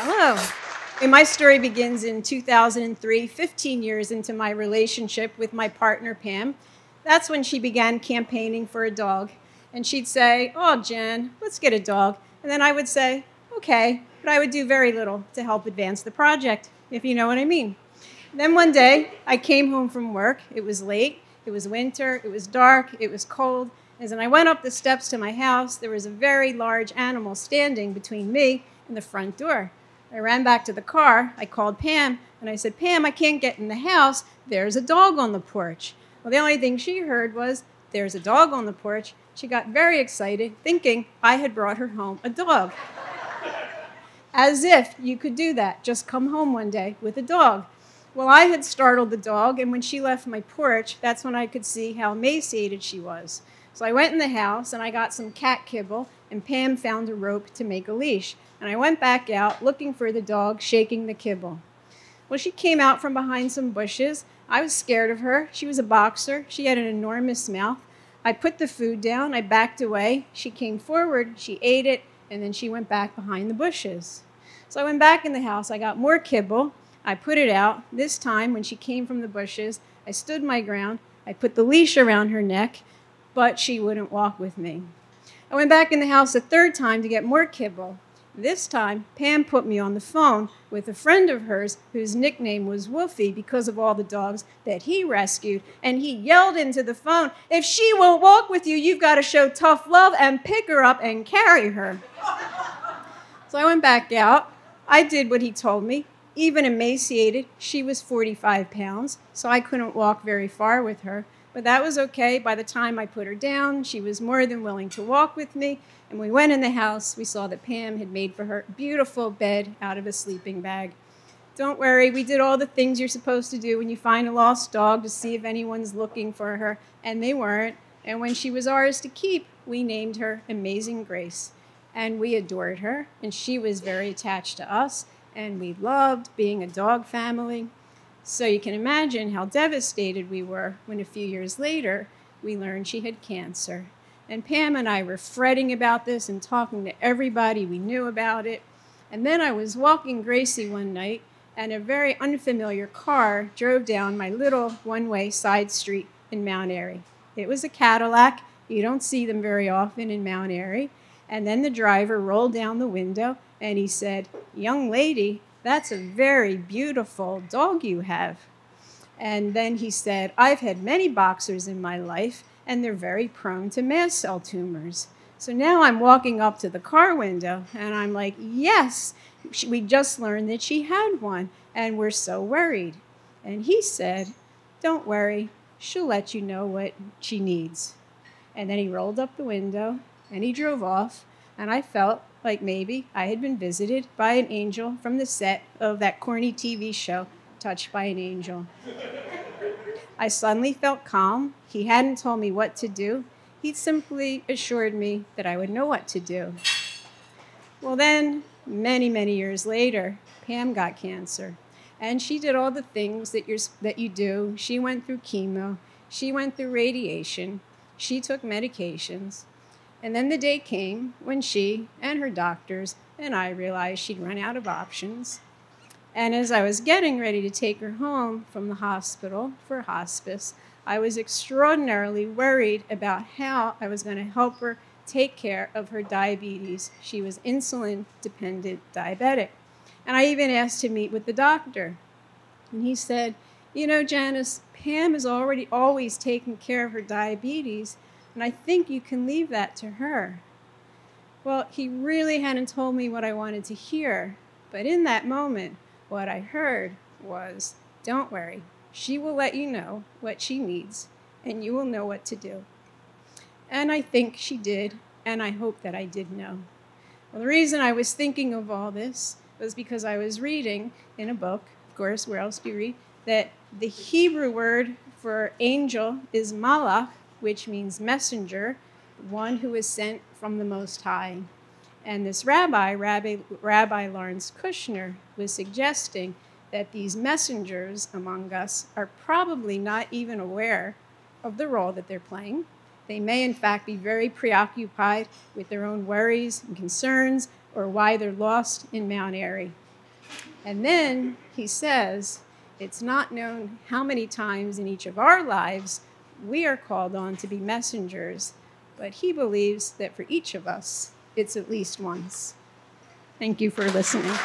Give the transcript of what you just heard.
Hello. And my story begins in 2003, 15 years into my relationship with my partner, Pam. That's when she began campaigning for a dog. And she'd say, "Oh, Jan, let's get a dog." And then I would say, "Okay," but I would do very little to help advance the project, if you know what I mean. Then one day, I came home from work. It was late, it was winter, it was dark, it was cold. As I went up the steps to my house, there was a very large animal standing between me and the front door. I ran back to the car, I called Pam, and I said, "Pam, I can't get in the house, there's a dog on the porch." Well, the only thing she heard was, "There's a dog on the porch." She got very excited, thinking I had brought her home a dog. As if you could do that, just come home one day with a dog. Well, I had startled the dog, and when she left my porch, that's when I could see how emaciated she was. So I went in the house, and I got some cat kibble, and Pam found a rope to make a leash. And I went back out, looking for the dog, shaking the kibble. Well, she came out from behind some bushes. I was scared of her. She was a boxer. She had an enormous mouth. I put the food down. I backed away. She came forward. She ate it, and then she went back behind the bushes. So I went back in the house. I got more kibble. I put it out. This time, when she came from the bushes, I stood my ground. I put the leash around her neck, but she wouldn't walk with me. I went back in the house a third time to get more kibble. This time, Pam put me on the phone with a friend of hers whose nickname was Wolfie because of all the dogs that he rescued, and he yelled into the phone, "If she won't walk with you, you've got to show tough love and pick her up and carry her." So I went back out. I did what he told me. Even emaciated, she was 45 pounds, so I couldn't walk very far with her. But that was okay. By the time I put her down, she was more than willing to walk with me. And we went in the house. We saw that Pam had made for her a beautiful bed out of a sleeping bag. Don't worry, we did all the things you're supposed to do when you find a lost dog to see if anyone's looking for her, and they weren't. And when she was ours to keep, we named her Amazing Grace. And we adored her, and she was very attached to us, and we loved being a dog family. So you can imagine how devastated we were when a few years later, we learned she had cancer. And Pam and I were fretting about this and talking to everybody we knew about it. And then I was walking Gracie one night, and a very unfamiliar car drove down my little one-way side street in Mount Airy. It was a Cadillac. You don't see them very often in Mount Airy. And then the driver rolled down the window, and he said, "Young lady, that's a very beautiful dog you have." And then he said, "I've had many boxers in my life, and they're very prone to mast cell tumors." So now I'm walking up to the car window, and I'm like, yes, we just learned that she had one, and we're so worried. And he said, "Don't worry, she'll let you know what she needs." And then he rolled up the window, and he drove off, and I felt like maybe I had been visited by an angel from the set of that corny TV show, Touched by an Angel. I suddenly felt calm. He hadn't told me what to do. He simply assured me that I would know what to do. Well then, many, many years later, Pam got cancer. And she did all the things that you do. She went through chemo. She went through radiation. She took medications. And then the day came when she and her doctors and I realized she'd run out of options. And as I was getting ready to take her home from the hospital for hospice, I was extraordinarily worried about how I was going to help her take care of her diabetes. She was insulin-dependent diabetic. And I even asked to meet with the doctor. And he said, "You know, Janis, Pam has already always taken care of her diabetes, and I think you can leave that to her." Well, he really hadn't told me what I wanted to hear, but in that moment, what I heard was, "Don't worry, she will let you know what she needs, and you will know what to do." And I think she did, and I hope that I did know. Well, the reason I was thinking of all this was because I was reading in a book, of course, where else do you read, that the Hebrew word for angel is malach, which means messenger, one who is sent from the Most High. And this Rabbi Lawrence Kushner, was suggesting that these messengers among us are probably not even aware of the role that they're playing. They may, in fact, be very preoccupied with their own worries and concerns or why they're lost in Mount Airy. And then he says, it's not known how many times in each of our lives we are called on to be messengers, but he believes that for each of us, it's at least once. Thank you for listening.